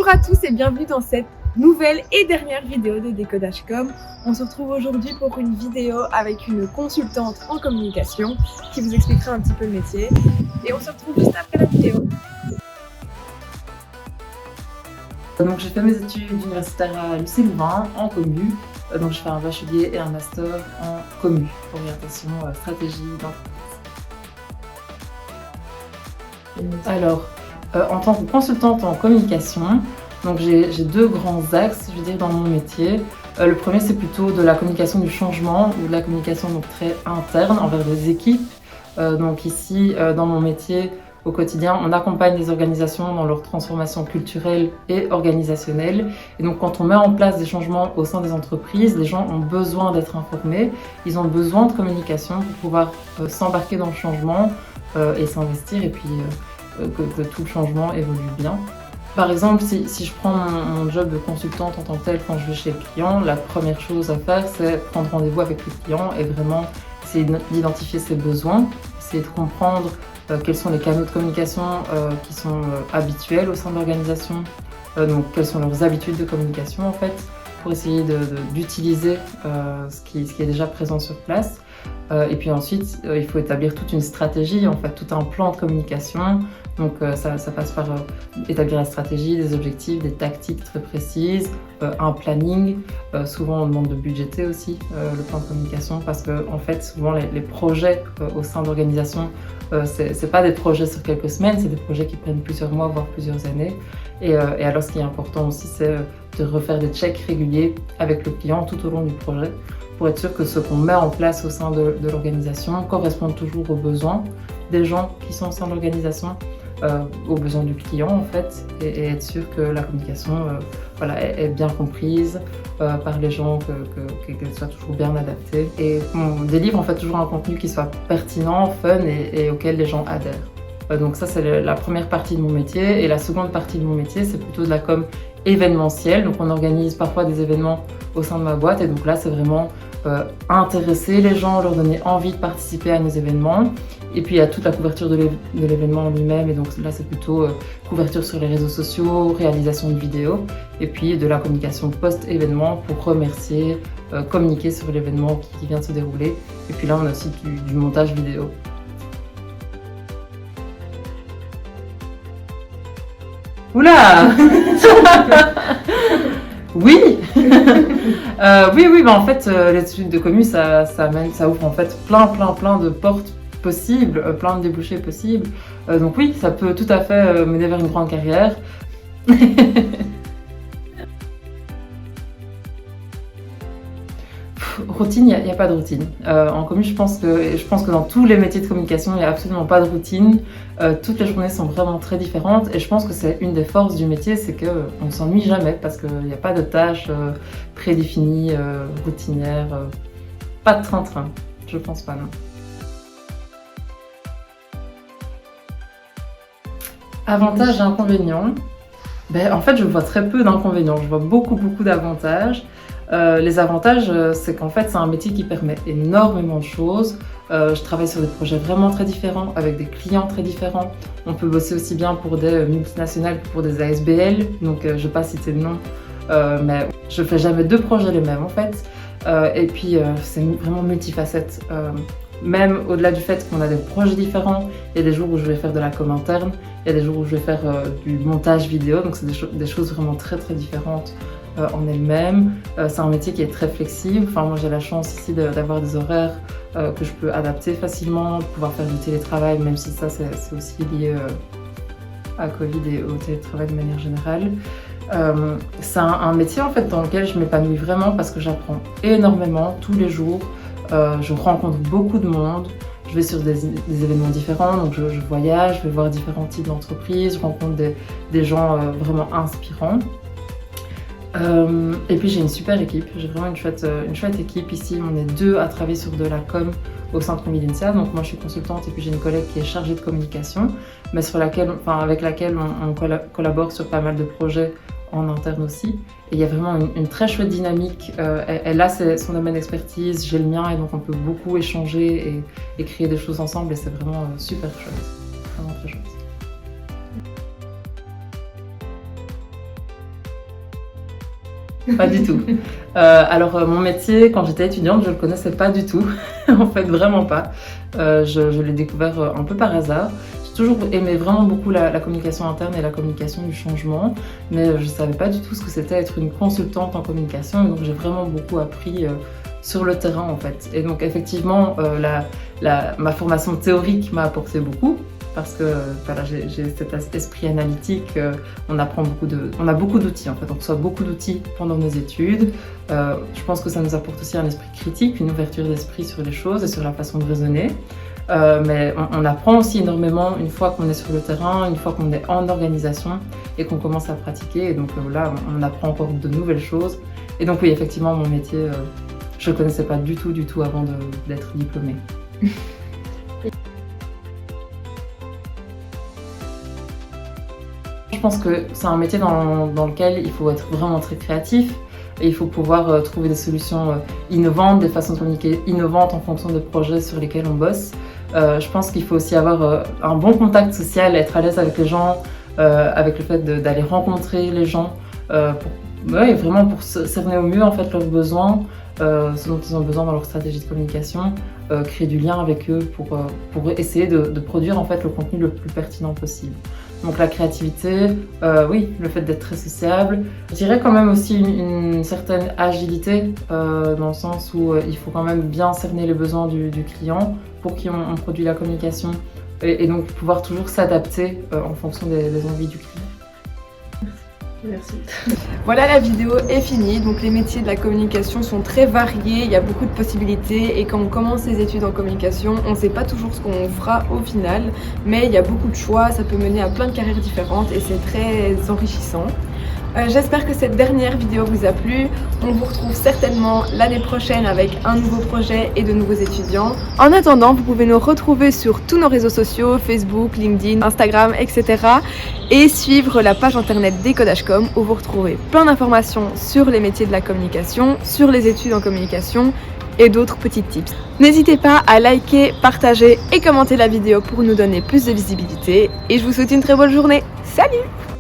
Bonjour à tous et bienvenue dans cette nouvelle et dernière vidéo de Décodage Com. On se retrouve aujourd'hui pour une vidéo avec une consultante en communication qui vous expliquera un petit peu le métier. Et on se retrouve juste après la vidéo. Donc j'ai fait mes études universitaires à l'UC Louvain en commu. Donc je fais un bachelier et un master en commu, orientation stratégie d'entreprise. Alors, en tant que consultante en communication, donc j'ai deux grands axes, je veux dire, dans mon métier. Le premier, c'est plutôt de la communication du changement ou de la communication donc très interne envers des équipes. Donc ici, dans mon métier, au quotidien, on accompagne les organisations dans leur transformation culturelle et organisationnelle. Et donc, quand on met en place des changements au sein des entreprises, les gens ont besoin d'être informés. Ils ont besoin de communication pour pouvoir s'embarquer dans le changement et s'investir et puis que tout le changement évolue bien. Par exemple, si je prends mon job de consultante en tant que tel, quand je vais chez le client, la première chose à faire, c'est prendre rendez-vous avec le client et vraiment essayer d'identifier ses besoins, essayer de comprendre quels sont les canaux de communication qui sont habituels au sein de l'organisation, donc quelles sont leurs habitudes de communication en fait, pour essayer d'utiliser ce qui est déjà présent sur place. Et puis ensuite, il faut établir toute une stratégie, en fait, tout un plan de communication. Donc ça passe par établir la stratégie, des objectifs, des tactiques très précises, un planning. Souvent on demande de budgéter aussi le plan de communication parce que en fait souvent les projets au sein d'organisations, c'est pas des projets sur quelques semaines, c'est des projets qui prennent plusieurs mois voire plusieurs années. Et alors ce qui est important aussi, c'est de refaire des checks réguliers avec le client tout au long du projet pour être sûr que ce qu'on met en place au sein de l'organisation correspond toujours aux besoins des gens qui sont au sein de l'organisation, aux besoins du client en fait, et être sûr que la communication est bien comprise par les gens, qu'elle soit toujours bien adaptée. Et on délivre en fait toujours un contenu qui soit pertinent, fun et auquel les gens adhèrent. Donc ça c'est la première partie de mon métier, et la seconde partie de mon métier c'est plutôt de la com événementielle. Donc on organise parfois des événements au sein de ma boîte, et donc là c'est vraiment intéresser les gens, leur donner envie de participer à nos événements. Et puis il y a toute la couverture de l'événement en lui-même, et donc là c'est plutôt couverture sur les réseaux sociaux, réalisation de vidéos, et puis de la communication post-événement pour remercier, communiquer sur l'événement qui vient de se dérouler. Et puis là on a aussi du montage vidéo. Oula Oui oui, en fait, l'étude de commu, ça ouvre en fait plein de portes possibles, plein de débouchés possibles. Donc oui, ça peut tout à fait mener vers une grande carrière. Routine, il n'y a pas de routine. En commu, je pense que dans tous les métiers de communication, il n'y a absolument pas de routine. Toutes les journées sont vraiment très différentes, et je pense que c'est une des forces du métier, c'est qu'on ne s'ennuie jamais parce qu'il n'y a pas de tâches prédéfinies, routinières. Pas de train-train, je pense pas, non. Avantages et inconvénients. En fait, je vois très peu d'inconvénients, je vois beaucoup d'avantages. Les avantages, c'est qu'en fait, c'est un métier qui permet énormément de choses. Je travaille sur des projets vraiment très différents, avec des clients très différents. On peut bosser aussi bien pour des multinationales que pour des ASBL, donc je ne vais pas citer de nom, mais je ne fais jamais deux projets les mêmes en fait. Et puis, c'est vraiment multifacette. Même au-delà du fait qu'on a des projets différents, il y a des jours où je vais faire de la com interne, il y a des jours où je vais faire du montage vidéo, donc c'est des choses vraiment très différentes en elles-mêmes. C'est un métier qui est très flexible. Enfin, moi j'ai la chance ici d'avoir des horaires que je peux adapter facilement, de pouvoir faire du télétravail, même si ça c'est aussi lié à Covid et au télétravail de manière générale. C'est un métier en fait dans lequel je m'épanouis vraiment parce que j'apprends énormément tous les jours. Je rencontre beaucoup de monde, je vais sur des événements différents, donc je voyage, je vais voir différents types d'entreprises, je rencontre des gens vraiment inspirants. Et puis j'ai une super équipe, j'ai vraiment une chouette équipe ici. On est deux à travailler sur de la com au sein de Convidencia. Donc moi je suis consultante et puis j'ai une collègue qui est chargée de communication, mais avec laquelle on collabore sur pas mal de projets en interne aussi. Et il y a vraiment une très chouette dynamique. Elle a son domaine d'expertise, j'ai le mien, et donc on peut beaucoup échanger et créer des choses ensemble, et c'est vraiment super chouette, vraiment très chouette. Pas du tout. Alors, mon métier, quand j'étais étudiante, je ne le connaissais pas du tout. En fait, vraiment pas. Je l'ai découvert un peu par hasard. J'ai toujours aimé vraiment beaucoup la communication interne et la communication du changement, mais je ne savais pas du tout ce que c'était être une consultante en communication. Et donc, j'ai vraiment beaucoup appris sur le terrain, en fait. Et donc, effectivement, ma formation théorique m'a apporté beaucoup. Parce que voilà, j'ai cet esprit analytique, on a beaucoup d'outils en fait, on reçoit beaucoup d'outils pendant nos études. Je pense que ça nous apporte aussi un esprit critique, une ouverture d'esprit sur les choses et sur la façon de raisonner. Mais on apprend aussi énormément une fois qu'on est sur le terrain, une fois qu'on est en organisation et qu'on commence à pratiquer. Et donc là, on apprend encore de nouvelles choses. Et donc oui, effectivement, mon métier, je ne le connaissais pas du tout avant d'être diplômée. Je pense que c'est un métier dans lequel il faut être vraiment très créatif et il faut pouvoir trouver des solutions innovantes, des façons de communiquer innovantes en fonction des projets sur lesquels on bosse. Je pense qu'il faut aussi avoir un bon contact social, être à l'aise avec les gens, avec le fait d'aller rencontrer les gens, vraiment pour cerner au mieux en fait leurs besoins, ce dont ils ont besoin dans leur stratégie de communication, créer du lien avec eux pour essayer de produire en fait le contenu le plus pertinent possible. Donc la créativité, oui, le fait d'être très sociable. Je dirais quand même aussi une certaine agilité, dans le sens où il faut quand même bien cerner les besoins du client pour qui on produit la communication et donc pouvoir toujours s'adapter en fonction des envies du client. Merci. Voilà, la vidéo est finie. Donc les métiers de la communication sont très variés, il y a beaucoup de possibilités et quand on commence ses études en communication, on ne sait pas toujours ce qu'on fera au final, mais il y a beaucoup de choix, ça peut mener à plein de carrières différentes et c'est très enrichissant. J'espère que cette dernière vidéo vous a plu. On vous retrouve certainement l'année prochaine avec un nouveau projet et de nouveaux étudiants. En attendant, vous pouvez nous retrouver sur tous nos réseaux sociaux, Facebook, LinkedIn, Instagram, etc. Et suivre la page internet Décodage.com où vous retrouvez plein d'informations sur les métiers de la communication, sur les études en communication et d'autres petits tips. N'hésitez pas à liker, partager et commenter la vidéo pour nous donner plus de visibilité. Et je vous souhaite une très bonne journée. Salut!